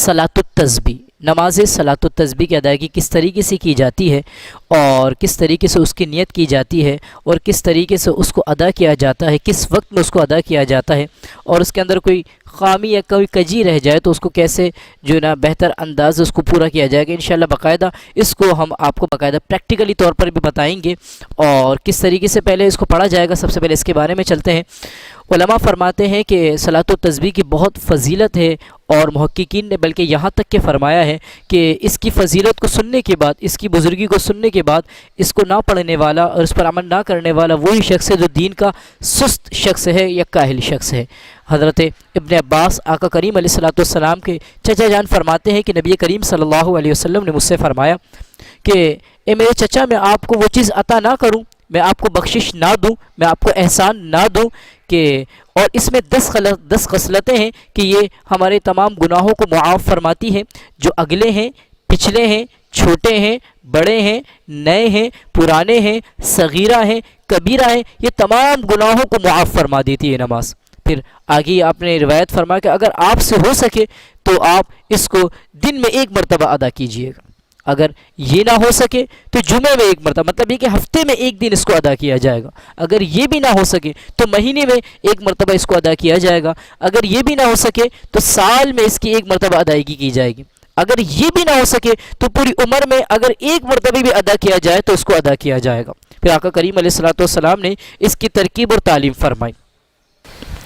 صلاۃ التسبیح، نماز صلاۃ التسبیح کی ادائیگی کس طریقے سے کی جاتی ہے اور کس طریقے سے اس کی نیت کی جاتی ہے اور کس طریقے سے اس کو ادا کیا جاتا ہے، کس وقت میں اس کو ادا کیا جاتا ہے، اور اس کے اندر کوئی خامی یا کوئی کجی رہ جائے تو اس کو کیسے جو ہے نا بہتر انداز اس کو پورا کیا جائے گا، انشاءاللہ باقاعدہ اس کو ہم آپ کو باقاعدہ پریکٹیکلی طور پر بھی بتائیں گے، اور کس طریقے سے پہلے اس کو پڑھا جائے گا۔ سب سے پہلے اس کے بارے میں چلتے ہیں۔ علماء فرماتے ہیں کہ صلاۃ التسبیح کی بہت فضیلت ہے، اور محققین نے بلکہ یہاں تک کہ فرمایا ہے کہ اس کی فضیلت کو سننے کے بعد، اس کی بزرگی کو سننے کے بعد اس کو نہ پڑھنے والا اور اس پر عمل نہ کرنے والا وہی شخص ہے جو دین کا سست شخص ہے یا کاہل شخص ہے۔ حضرت ابن عباس آقا کریم علیہ الصلوۃ والسلام کے چچا جان فرماتے ہیں کہ نبی کریم صلی اللہ علیہ وسلم نے مجھ سے فرمایا کہ اے میرے چچا، میں آپ کو وہ چیز عطا نہ کروں، میں آپ کو بخشش نہ دوں، میں آپ کو احسان نہ دوں کہ اور اس میں 10 خصلتیں ہیں کہ یہ ہمارے تمام گناہوں کو معاف فرماتی ہیں، جو اگلے ہیں، پچھلے ہیں، چھوٹے ہیں، بڑے ہیں، نئے ہیں، پرانے ہیں، صغیرہ ہیں، کبیرہ ہیں، یہ تمام گناہوں کو معاف فرما دیتی ہے نماز۔ پھر آگے آپ نے روایت فرمایا کہ اگر آپ سے ہو سکے تو آپ اس کو دن میں 1 مرتبہ ادا کیجئے گا، اگر یہ نہ ہو سکے تو جمعے میں 1 مرتبہ، مطلب یہ کہ ہفتے میں 1 دن اس کو ادا کیا جائے گا، اگر یہ بھی نہ ہو سکے تو مہینے میں 1 مرتبہ اس کو ادا کیا جائے گا، اگر یہ بھی نہ ہو سکے تو سال میں اس کی 1 مرتبہ ادائیگی کی جائے گی، اگر یہ بھی نہ ہو سکے تو پوری عمر میں اگر 1 مرتبہ بھی ادا کیا جائے تو اس کو ادا کیا جائے گا۔ پھر آقا کریم علیہ الصلوۃ والسلام نے اس کی ترکیب اور تعلیم فرمائی۔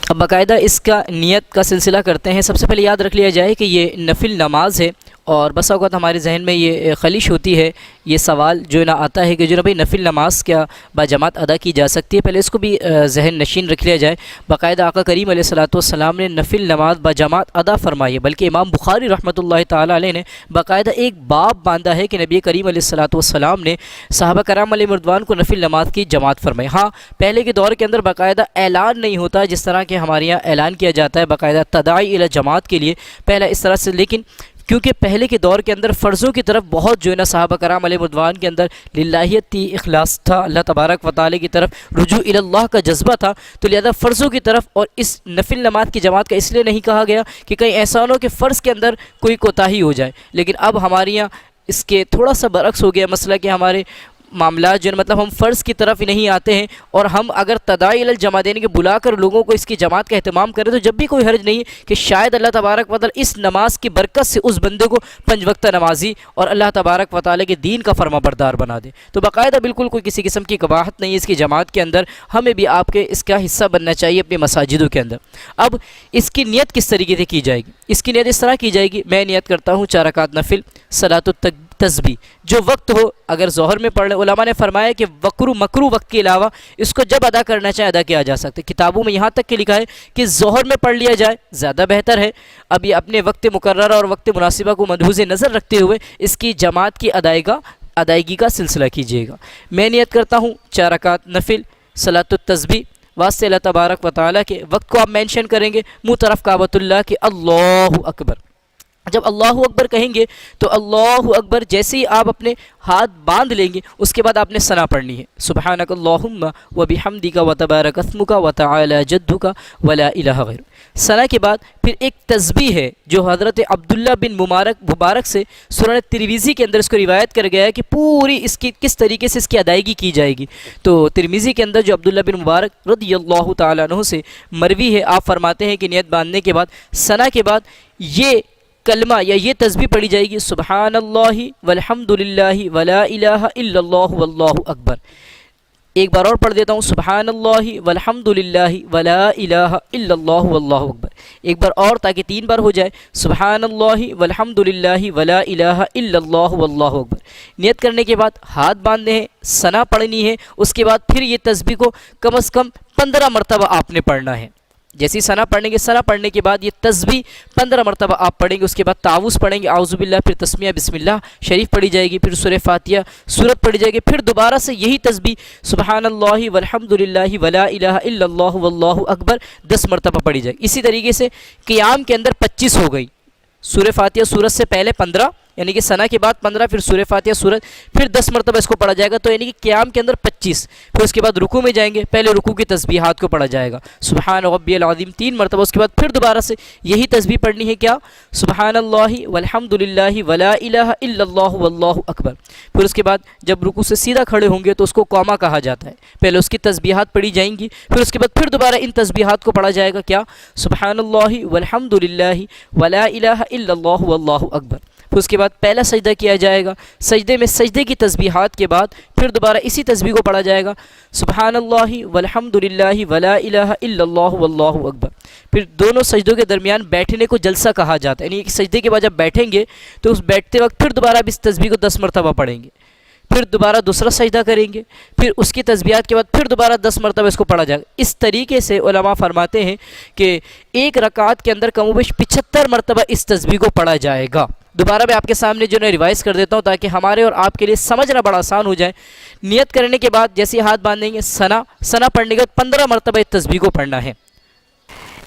اب باقاعدہ اس کا نیت کا سلسلہ کرتے ہیں۔ سب سے پہلے یاد رکھ لیا جائے کہ یہ نفل نماز ہے، اور بسا اوقات ہمارے ذہن میں یہ خلش ہوتی ہے، یہ سوال جو نہ آتا ہے کہ جو نا بھائی نفل نماز کیا باجماعت ادا کی جا سکتی ہے؟ پہلے اس کو بھی ذہن نشین رکھ لیا جائے۔ باقاعدہ آقا کریم علیہ الصلوۃ والسلام نے نفل نماز باجماعت ادا فرمائی ہے، بلکہ امام بخاری رحمۃ اللہ تعالیٰ علیہ نے باقاعدہ ایک باب باندھا ہے کہ نبی کریم علیہ الصلوۃ والسلام نے صحابہ کرام علیہ رضوان کو نفل نماز کی جماعت فرمائی۔ ہاں، پہلے کے دور کے اندر باقاعدہ اعلان نہیں ہوتا جس طرح کہ ہمارے یہاں اعلان کیا جاتا ہے باقاعدہ تداعی الی جماعت کے لیے، پہلا اس طرح سے، لیکن کیونکہ پہلے کے دور کے اندر فرضوں کی طرف بہت جو ہے نا صحابہ کرام علیہ رضوان کے اندر للہیت تھی، اخلاص تھا، اللہ تبارک و تعالی کی طرف رجوع الی اللہ کا جذبہ تھا، تو لہذا فرضوں کی طرف اور اس نفل نماز کی جماعت کا اس لیے نہیں کہا گیا کہ کہیں ایسا نہ ہو کہ فرض کے اندر کوئی کوتاہی ہو جائے۔ لیکن اب ہمارے یہاں اس کے تھوڑا سا برعکس ہو گیا مسئلہ کہ ہمارے معاملات جو مطلب ہم فرض کی طرف ہی نہیں آتے ہیں، اور ہم اگر تداعی الی الجماعت یعنی کہ بلا کر لوگوں کو اس کی جماعت کا اہتمام کریں تو جب بھی کوئی حرج نہیں ہے کہ شاید اللہ تبارک و تعالی اس نماز کی برکت سے اس بندے کو 5 وقتہ نمازی اور اللہ تبارک و تعالی کے دین کا فرما بردار بنا دے۔ تو باقاعدہ بالکل کوئی کسی قسم کی قباحت نہیں ہے اس کی جماعت کے اندر، ہمیں بھی آپ کے اس کا حصہ بننا چاہیے اپنی مساجدوں کے اندر۔ اب اس کی نیت کس طریقے سے کی جائے گی؟ اس کی نیت اس طرح کی جائے گی، میں نیت کرتا ہوں 4 رکعت نفل صلاۃ التسبیح، جو وقت ہو، اگر ظہر میں پڑھ لیں، علماء نے فرمایا کہ مکروہ وقت کے علاوہ اس کو جب ادا کرنا چاہے ادا کیا جا سکتا ہے۔ کتابوں میں یہاں تک کہ لکھا ہے کہ ظہر میں پڑھ لیا جائے زیادہ بہتر ہے۔ اب یہ اپنے وقت مقررہ اور وقت مناسبہ کو ملحوظ نظر رکھتے ہوئے اس کی جماعت کی ادائیگی کا سلسلہ کیجیے گا۔ میں نیت کرتا ہوں 4 رکعت نفل صلاۃ التسبیح، واسطے اللہ تبارک و تعالیٰ کے، وقت کو آپ مینشن کریں گے منہ طرف کعبۃ اللہ کے، اللہ اکبر۔ جب اللہ اکبر کہیں گے تو اللہ اکبر جیسے ہی آپ اپنے ہاتھ باندھ لیں گے اس کے بعد آپ نے ثنا پڑھنی ہے، سبحانک اللہم وبحمدک وتبارک اسمک وتعالی جدک ولا الہ غیرک۔ ثنا کے بعد پھر ایک تسبیح ہے جو حضرت عبداللہ بن مبارک سے سنن ترمذی کے اندر اس کو روایت کر گیا ہے کہ پوری اس کی کس طریقے سے اس کی ادائیگی کی جائے گی۔ تو ترمذی کے اندر جو عبداللہ بن مبارک رضی اللہ تعالیٰ عنہ سے مروی ہے، آپ فرماتے ہیں کہ نیت باندھنے کے بعد ثنا کے بعد یہ کلمہ یا یہ تسبیح پڑھی جائے گی، سبحان اللہ والحمد للہ ولا الہ الا اللہ واللہ اکبر۔ ایک بار اور پڑھ دیتا ہوں، سبحان اللہ والحمد للہ ولا الہ الا اللہ واللہ اکبر۔ ایک بار اور تاکہ 3 بار ہو جائے، سبحان اللہ والحمد للہ ولا الہ الا اللہ واللہ اکبر۔ نیت کرنے کے بعد ہاتھ باندھنے ہیں، ثنا پڑھنی ہے، اس کے بعد پھر یہ تسبیح کو کم از کم 15 مرتبہ آپ نے پڑھنا ہے۔ جیسی ثنا پڑھیں گے، ثنا پڑھنے کے بعد یہ تسبیح 15 مرتبہ آپ پڑھیں گے، اس کے بعد تعوذ پڑھیں گے، اعوذ باللہ، پھر تسمیہ بسم اللہ شریف پڑھی جائے گی، پھر سورہ فاتحہ سورت پڑھی جائے گی، پھر دوبارہ سے یہی تسبیح سبحان اللہ والحمد للہ ولا الہ الا اللہ واللہ اکبر 10 مرتبہ پڑھی جائے گی۔ اسی طریقے سے قیام کے اندر 25 ہو گئی، سورہ فاتحہ سورت سے پہلے 15 یعنی کہ ثنا کے بعد 15، پھر سورہ فاتحہ سورت، پھر 10 مرتبہ اس کو پڑھا جائے گا، تو یعنی کہ قیام کے اندر 25، پھر اس کے بعد رکوع میں جائیں گے، پہلے رکوع کی تسبیحات کو پڑھا جائے گا، سبحان ربی العظیم 3 مرتبہ، اس کے بعد پھر دوبارہ سے یہی تسبیح پڑھنی ہے، کیا؟ سبحان اللہ والحمد للہ ولا الہ الا اللہ واللہ اکبر۔ پھر اس کے بعد جب رکوع سے سیدھا کھڑے ہوں گے تو اس کو قوما کہا جاتا ہے، پہلے اس کی تسبیحات پڑھی جائیں گی، پھر اس کے بعد پھر دوبارہ ان تسبیحات کو پڑھا جائے گا، کیا؟ سبحان اللہ والحمد للہ ولا الہ الا اللہ واللہ اکبر۔ پھر اس کے بعد پہلا سجدہ کیا جائے گا، سجدے میں سجدے کی تسبیحات کے بعد پھر دوبارہ اسی تسبیح کو پڑھا جائے گا، سبحان اللہ والحمد للہ ولا الہ الا اللہ واللہ اکبر۔ پھر دونوں سجدوں کے درمیان بیٹھنے کو جلسہ کہا جاتا ہے، یعنی کہ سجدے کے بعد جب بیٹھیں گے تو اس بیٹھتے وقت پھر دوبارہ بھی اس تسبیح کو 10 مرتبہ پڑھیں گے، پھر دوبارہ دوسرا سجدہ کریں گے، پھر اس کی تسبیحات کے بعد پھر دوبارہ 10 مرتبہ اس کو پڑھا جائے گا۔ اس طریقے سے علماء فرماتے ہیں کہ ایک رکعت کے اندر کم و بیش 75 مرتبہ اس تسبیح کو پڑھا جائے گا۔ دوبارہ میں آپ کے سامنے جو ہے ریوائز کر دیتا ہوں تاکہ ہمارے اور آپ کے لیے سمجھنا بڑا آسان ہو جائے۔ نیت کرنے کے بعد جیسے ہاتھ باندھیں گے، ثنا پڑھنے کے بعد 15 مرتبہ اس تسبیح کو پڑھنا ہے۔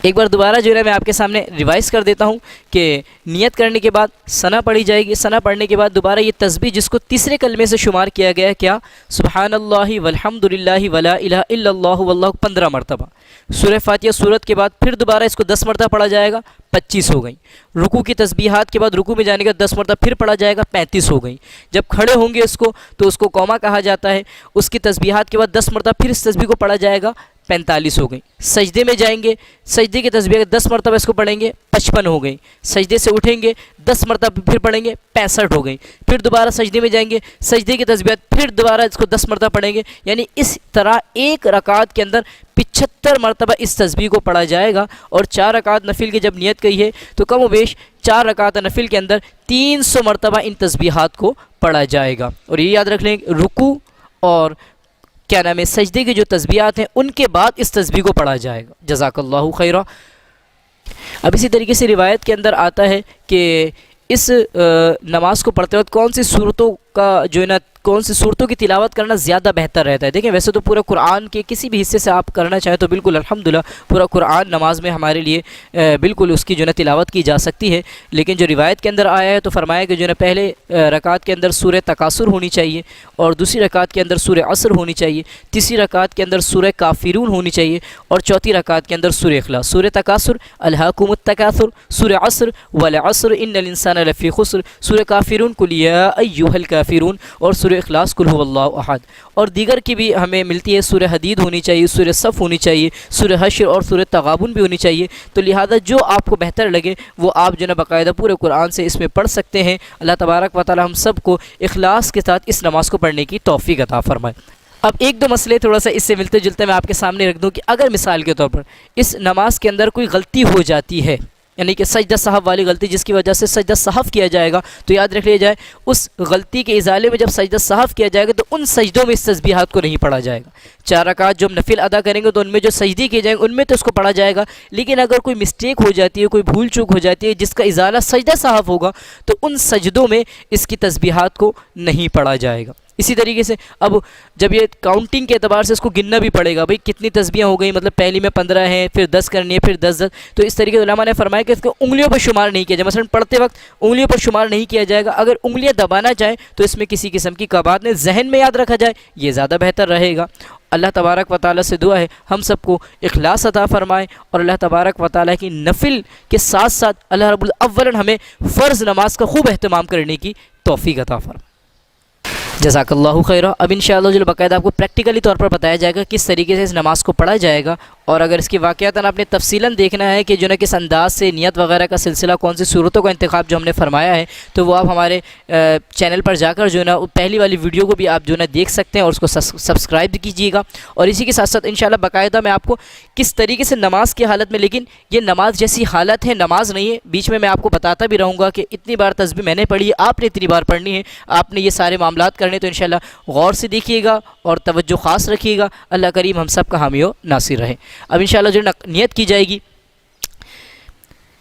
ایک بار دوبارہ جو ہے میں آپ کے سامنے ریوائز کر دیتا ہوں کہ نیت کرنے کے بعد ثنا پڑھی جائے گی، ثنا پڑھنے کے بعد دوبارہ یہ تسبیح جس کو تیسرے کلمے سے شمار کیا گیا ہے، کیا؟ سبحان اللہ والحمد للہ ولا الہ الا اللہ واللہ 15 مرتبہ۔ سورہ فاتحہ سورت کے بعد پھر دوبارہ اس کو 10 مرتبہ پڑھا جائے گا، 25 ہو گئیں۔ رکوع کی تسبیحات کے بعد رکوع میں جانے کا 10 مرتبہ پھر پڑھا جائے گا، 35 ہو گئیں۔ جب کھڑے ہوں گے اس کو تو اس کو قوما کہا جاتا ہے، اس کی تسبیحات کے بعد 10 مرتبہ پھر اس تسبیح کو پڑھا جائے گا، 45 ہو گئیں۔ سجدے میں جائیں گے، سجدے کی تسبیح 10 مرتبہ اس کو پڑھیں گے، 55 ہو گئیں۔ سجدے سے اٹھیں گے، 10 مرتبہ پھر پڑھیں گے، 65 ہو گئیں۔ پھر دوبارہ سجدے میں جائیں گے، سجدے کی تسبیحات پھر دوبارہ اس کو 10 مرتبہ پڑھیں گے، یعنی اس طرح ایک رکعت کے اندر 75 مرتبہ اس تسبیح کو پڑھا جائے گا۔ اور 4 رکعت نفل کی جب نیت کی ہے تو کم و بیش 4 رکعت نفل کے اندر 300 مرتبہ ان تسبیحات کو پڑھا جائے گا۔ اور یہ یاد رکھ لیں، رکوع اور کیا نام ہے سجدے کی جو تسبیحات ہیں ان کے بعد اس تسبیح کو پڑھا جائے گا۔ جزاک اللہ خیرہ۔ اب اسی طریقے سے روایت کے اندر آتا ہے کہ اس نماز کو پڑھتے وقت کون سی صورتوں کا جو ہے نا کون سی صورتوں کی تلاوت کرنا زیادہ بہتر رہتا ہے۔ دیکھیں ویسے تو پورا قرآن کے کسی بھی حصے سے آپ کرنا چاہیں تو بالکل الحمدللہ پورا قرآن نماز میں ہمارے لیے بالکل اس کی جو ہے تلاوت کی جا سکتی ہے، لیکن جو روایت کے اندر آیا ہے تو فرمایا کہ جو ہے پہلے رکعت کے اندر سورہ تکاثر ہونی چاہیے، اور دوسری رکعت کے اندر سورہ عصر ہونی چاہیے، تیسری رکعت کے اندر سورہ کافرون ہونی چاہیے، اور چوتھی رکعت کے اندر سورہ اخلاص۔ سورہ تکاثر الہاکم التکاثر، سورہ عصر والعصر ان الانسان لفی خسر، سورہ کافرون قل یا ایھا الکافرون، اور سورہ اخلاص قل ھو اللہ احد۔ اور دیگر کی بھی ہمیں ملتی ہے، سورہ حدید ہونی چاہیے، سورہ صف ہونی چاہیے، سورہ حشر اور سورہ تغابن بھی ہونی چاہیے۔ تو لہذا جو آپ کو بہتر لگے وہ آپ جو ہے باقاعدہ پورے قرآن سے اس میں پڑھ سکتے ہیں۔ اللہ تبارک و تعالی ہم سب کو اخلاص کے ساتھ اس نماز کو پڑھنے کی توفیق عطا فرمائے۔ اب ایک دو مسئلے تھوڑا سا اس سے ملتے جلتے میں آپ کے سامنے رکھ دوں کہ اگر مثال کے طور پر اس نماز کے اندر کوئی غلطی ہو جاتی ہے، یعنی کہ سجدہ سہو والی غلطی جس کی وجہ سے سجدہ سہو کیا جائے گا، تو یاد رکھ لیا جائے اس غلطی کے ازالے میں جب سجدہ سہو کیا جائے گا تو ان سجدوں میں اس تسبیحات کو نہیں پڑھا جائے گا۔ 4 رکعت جو ہم نفل ادا کریں گے تو ان میں جو سجدے کیے جائیں گے ان میں تو اس کو پڑھا جائے گا، لیکن اگر کوئی مسٹیک ہو جاتی ہے، کوئی بھول چوک ہو جاتی ہے جس کا ازالہ سجدہ سہو ہوگا تو ان سجدوں میں اس کی تسبیحات کو نہیں پڑھا جائے گا۔ اسی طریقے سے اب جب یہ کاؤنٹنگ کے اعتبار سے اس کو گننا بھی پڑے گا، بھئی کتنی تسبیحیں ہو گئی، مطلب پہلی میں 15 ہیں، پھر 10 کرنی ہے، پھر 10 تو اس طریقے سے علماء نے فرمایا کہ اس کو انگلیوں پر شمار نہیں کیا جائے، مثلا پڑھتے وقت انگلیوں پر شمار نہیں کیا جائے گا۔ اگر انگلیاں دبانا چاہیں تو اس میں کسی قسم کی قباحت نے ذہن میں یاد رکھا جائے، یہ زیادہ بہتر رہے گا۔ اللہ تبارک و تعالیٰ سے دعا ہے ہم سب کو اخلاص عطا فرمائے، اور اللہ تبارک و تعالیٰ کی نفل کے ساتھ ساتھ اللہ رب الاولن ہمیں فرض نماز کا خوب اہتمام کرنے کی توفیق عطا فرمائے۔ جزاک اللہ خیرہ۔ اب انشاءاللہ جو باقاعدہ آپ کو پریکٹیکلی طور پر بتایا جائے گا کس طریقے سے اس نماز کو پڑھا جائے گا، اور اگر اس کی واقعاتاً آپ نے تفصیلاً دیکھنا ہے کہ جو ہے کس انداز سے نیت وغیرہ کا سلسلہ، کون سی صورتوں کا انتخاب جو ہم نے فرمایا ہے، تو وہ آپ ہمارے چینل پر جا کر جو ہے نا پہلی والی ویڈیو کو بھی آپ جو ہے نا دیکھ سکتے ہیں، اور اس کو سبسکرائب کیجیے گا۔ اور اسی کے ساتھ ساتھ انشاءاللہ باقاعدہ میں آپ کو کس طریقے سے نماز کی حالت میں، لیکن یہ نماز جیسی حالت ہے، نماز نہیں ہے، بیچ میں آپ کو بتاتا بھی رہوں گا کہ اتنی بار تسبیح میں نے پڑھی ہے، آپ نے اتنی بار پڑھنی ہے، آپ نے یہ سارے معاملات کرنے، تو انشاءاللہ غور سے دیکھیے گا اور توجہ خاص رکھیے گا۔ اللہ کریم ہم سب کا حامی و ناصر رہے۔ اب انشاءاللہ جو نیت کی جائے گی،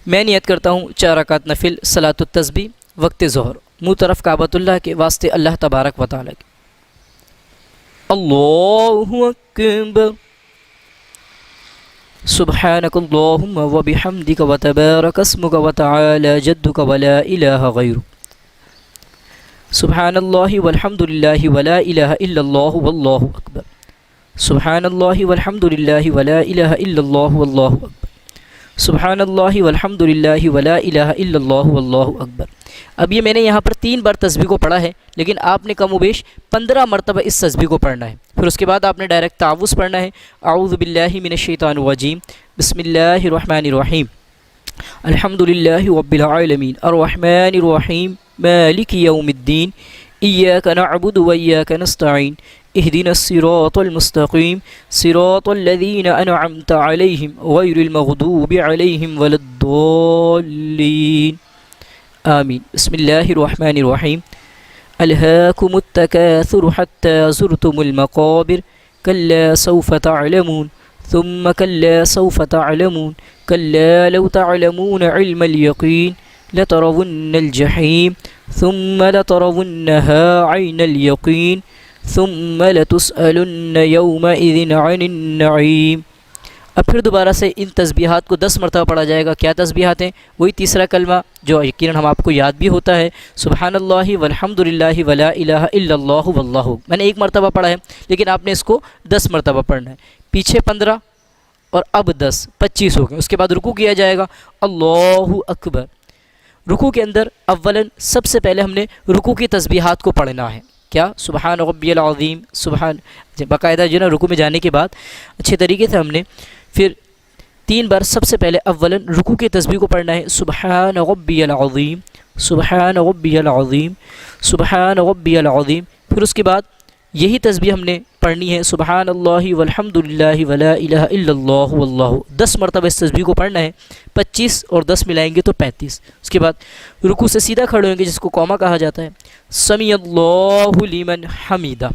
میں نیت کرتا ہوں 4 رکعت نفل صلاۃ التسبیح وقت ظہر، منہ طرف کعبۃ اللہ کے واسطے اللہ تبارک و تعالی کے۔ اللہ اکبر، سبحانک اللہم و بحمدک و تبارک اسمک و تعالی جدک و لا الہ غیرک۔ سبحان اللہ والحمد للہ ولا الہ الا اللہ واللہ اکبر، سبحان اللہ والحمد للہ ولا الہ الا اللہ واللہ اکبر، سبحان اللہ والحمد للہ ولا الہ الا اللہ واللہ اکبر۔ اب یہ میں نے یہاں پر 3 بار تسبیح کو پڑھا ہے، لیکن آپ نے کم و بیش 15 مرتبہ اس تسبیح کو پڑھنا ہے۔ پھر اس کے بعد آپ نے ڈائریکٹ تعوذ پڑھنا ہے، اعوذ باللہ من الشیطان الرجیم، بسم اللہ الرحمن الرحیم، الحمد للہ رب العالمین الرحمن الرحیم مالک یوم الدین، ایاک نعبد و ایاک نستعین، اہدنا الصراط المستقیم صراط الذین انعمت علیہم غیر المغضوب علیہم ولا الضالین، آمین۔ بسم اللہ الرحمن الرحیم، الہاکم التکاثر حتی زرتم المقابر کلا سوف تعلمون ثم كلا سوف تعلمون كلا لو تعلمون علم اليقين لترون الجحيم ثم لترونها عين اليقين ثم لتسألن يومئذ عن النعيم۔ اب پھر دوبارہ سے ان تسبیحات کو 10 مرتبہ پڑھا جائے گا۔ کیا تسبیحات ہیں؟ وہی تیسرا کلمہ جو یقیناً ہم آپ کو یاد بھی ہوتا ہے، سبحان اللہ والحمد للہ ولا الہ الا اللہ واللہ۔ میں نے 1 مرتبہ پڑھا ہے، لیکن آپ نے اس کو 10 مرتبہ پڑھنا ہے، پیچھے 15 اور اب 10، 25 ہو گئے۔ اس کے بعد رکوع کیا جائے گا، اللہ اکبر۔ رکوع کے اندر اولاً سب سے پہلے ہم نے رکوع کی تسبیحات کو پڑھنا ہے۔ کیا؟ سبحان ربی العظیم، سبحان، باقاعدہ جو نا رکوع میں جانے کے بعد اچھے طریقے سے ہم نے پھر 3 بار سب سے پہلے اولاً رکوع کی تسبیح کو پڑھنا ہے، سبحان ربی العظیم، سبحان ربی العظیم، سبحان ربی العظیم۔ پھر اس کے بعد یہی تسبیح ہم نے پڑھنی ہے، سبحان اللہ والحمد للہ ولا الہ الا اللہ واللہ۔ 10 مرتبہ اس تسبیح کو پڑھنا ہے، 25 اور 10 ملائیں گے تو 35۔ اس کے بعد رکوع سے سیدھا کھڑے ہوئیں گے، جس کو قوما کہا جاتا ہے، سمیع اللہ لمن حمیدہ۔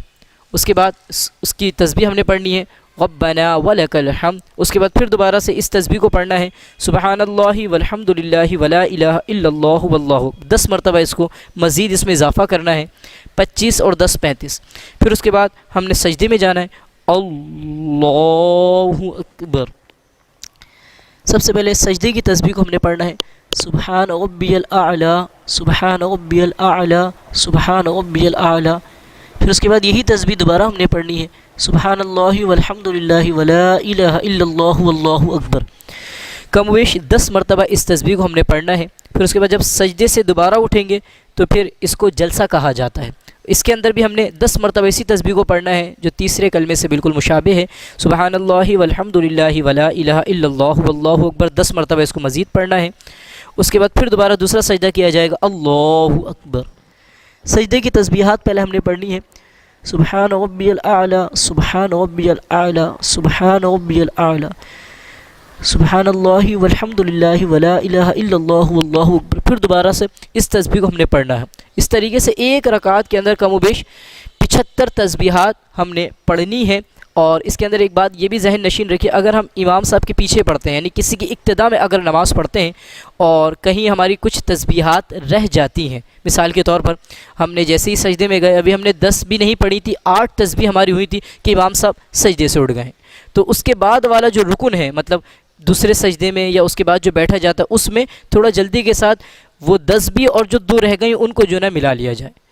اس کے بعد اس کی تسبیح ہم نے پڑھنی ہے، ربنا ولک الحمد۔ اس کے بعد پھر دوبارہ سے اس تسبیح کو پڑھنا ہے، سبحان اللہ والحمد للہ ولا الہ الا اللہ واللہ۔ 10 مرتبہ اس کو مزید اس میں اضافہ کرنا ہے، 25 اور 10 35۔ پھر اس کے بعد ہم نے سجدے میں جانا ہے، اللہ اکبر۔ سب سے پہلے سجدے کی تسبیح کو ہم نے پڑھنا ہے، سبحان ربی الاعلی، سبحان ربی الاعلی، سبحان ربی الاعلی۔ پھر اس کے بعد یہی تسبیح دوبارہ ہم نے پڑھنی ہے، سبحان اللہ والحمد للہ ولا الہ الا اللہ واللہ اکبر۔ کم ویش 10 مرتبہ اس تسبیح کو ہم نے پڑھنا ہے۔ پھر اس کے بعد جب سجدے سے دوبارہ اٹھیں گے تو پھر اس کو جلسہ کہا جاتا ہے۔ اس کے اندر بھی ہم نے 10 مرتبہ اسی تسبیح کو پڑھنا ہے جو تیسرے کلمے سے بالکل مشابہ ہے، سبحان اللہ والحمد للہ ولا الہ الا اللہ واللہ اکبر۔ 10 مرتبہ اس کو مزید پڑھنا ہے۔ اس کے بعد پھر دوبارہ دوسرا سجدہ کیا جائے گا، اللہ اکبر۔ سجدے کی تسبیحات پہلے ہم نے پڑھنی ہے، سبحان ربی الاعلی، سبحان ربی الاعلی، سبحان ربی الاعلی، سبحان اللہ والحمد للہ ولا الہ الا اللہ واللہ اکبر۔ پھر دوبارہ سے اس تسبیح کو ہم نے پڑھنا ہے۔ اس طریقے سے ایک رکعت کے اندر کم و بیش 75 تسبیحات ہم نے پڑھنی ہے۔ اور اس کے اندر ایک بات یہ بھی ذہن نشین رکھیے، اگر ہم امام صاحب کے پیچھے پڑھتے ہیں، یعنی کسی کی اقتداء میں اگر نماز پڑھتے ہیں اور کہیں ہماری کچھ تسبیحات رہ جاتی ہیں، مثال کے طور پر ہم نے جیسے ہی سجدے میں گئے، ابھی ہم نے 10 بھی نہیں پڑھی تھی، 8 تسبیح ہماری ہوئی تھی کہ امام صاحب سجدے سے اٹھ گئے، تو اس کے بعد والا جو رکن ہے، مطلب دوسرے سجدے میں یا اس کے بعد جو بیٹھا جاتا ہے، اس میں تھوڑا جلدی کے ساتھ وہ 10 بھی اور جو 2 رہ گئی ان کو جو ہے ملا لیا جائے۔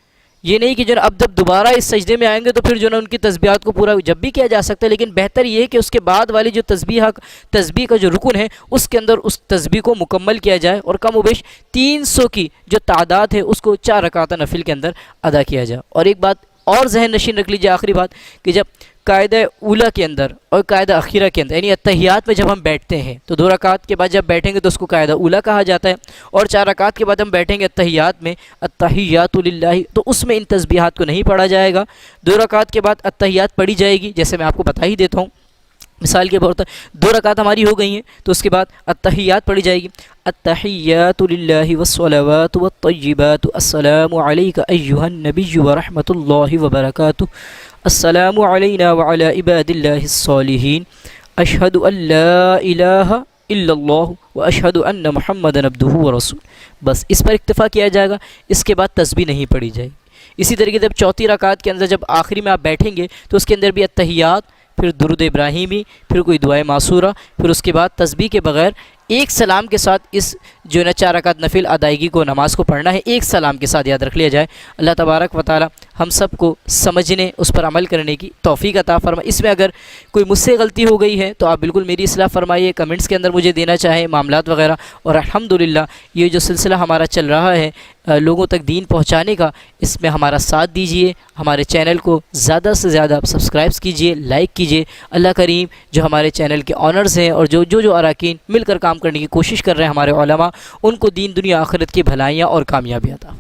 یہ نہیں کہ جو اب جب دوبارہ اس سجدے میں آئیں گے تو پھر جو ہے ان کی تسبیحات کو پورا جب بھی کیا جا سکتا ہے، لیکن بہتر یہ ہے کہ اس کے بعد والی جو تسبیح کا جو رکن ہے اس کے اندر اس تسبیح کو مکمل کیا جائے، اور کم و بیش 300 کی جو تعداد ہے اس کو 4 رکعت نفل کے اندر ادا کیا جائے۔ اور ایک بات اور ذہن نشین رکھ لیجیے، آخری بات، کہ جب قاعدہ اولیٰ کے اندر اور قاعدہ اخیرہ کے اندر، یعنی اتحیات میں جب ہم بیٹھتے ہیں تو 2 رکعت کے بعد جب بیٹھیں گے تو اس کو قاعدہ اولیٰ کہا جاتا ہے، اور 4 رکعت کے بعد ہم بیٹھیں گے اتحیات میں، التحیات للہ، تو اس میں ان تسبیحات کو نہیں پڑھا جائے گا۔ 2 رکعت کے بعد اتحیات پڑھی جائے گی، جیسے میں آپ کو بتا ہی دیتا ہوں، مثال کے طور پر 2 رکعت ہماری ہو گئی ہیں تو اس کے بعد التحیات پڑھی جائے گی، التحیات للہ والصلوات والطیبات، السلام علیک ایھا النبی ورحمۃ اللہ وبرکاتہ، السلام علینا وعلی عباد اللہ الصالحین، اشہد ان لا الہ الا اللہ واشہد ان محمدا عبدہ ورسولہ۔ بس اس پر اکتفا کیا جائے گا، اس کے بعد تسبیح نہیں پڑھی جائے گی۔ اسی طریقے سے جب 4 رکعت کے اندر جب آخری میں آپ بیٹھیں گے تو اس کے اندر بھی التحیات، پھر درود ابراہیمی، پھر کوئی دعائے معصورہ، پھر اس کے بعد تسبیح کے بغیر ایک سلام کے ساتھ اس جو ہے نا 4 رکعت نفل ادائیگی کو نماز کو پڑھنا ہے، ایک سلام کے ساتھ، یاد رکھ لیا جائے۔ اللہ تبارک و تعالی ہم سب کو سمجھنے، اس پر عمل کرنے کی توفیق عطا فرمائے۔ اس میں اگر کوئی مجھ سے غلطی ہو گئی ہے تو آپ بالکل میری اصلاح فرمائیے، کمنٹس کے اندر مجھے دینا چاہیں معاملات وغیرہ۔ اور الحمدللہ یہ جو سلسلہ ہمارا چل رہا ہے لوگوں تک دین پہنچانے کا، اس میں ہمارا ساتھ دیجیے، ہمارے چینل کو زیادہ سے زیادہ سبسکرائبس کیجیے، لائک کیجیے۔ اللہ کریم جو ہمارے چینل کے آنرز ہیں اور جو اراکین مل کر کام کرنے کی کوشش کر رہے ہیں، ہمارے علماء، ان کو دین دنیا آخرت کی بھلائیاں اور کامیابی عطا۔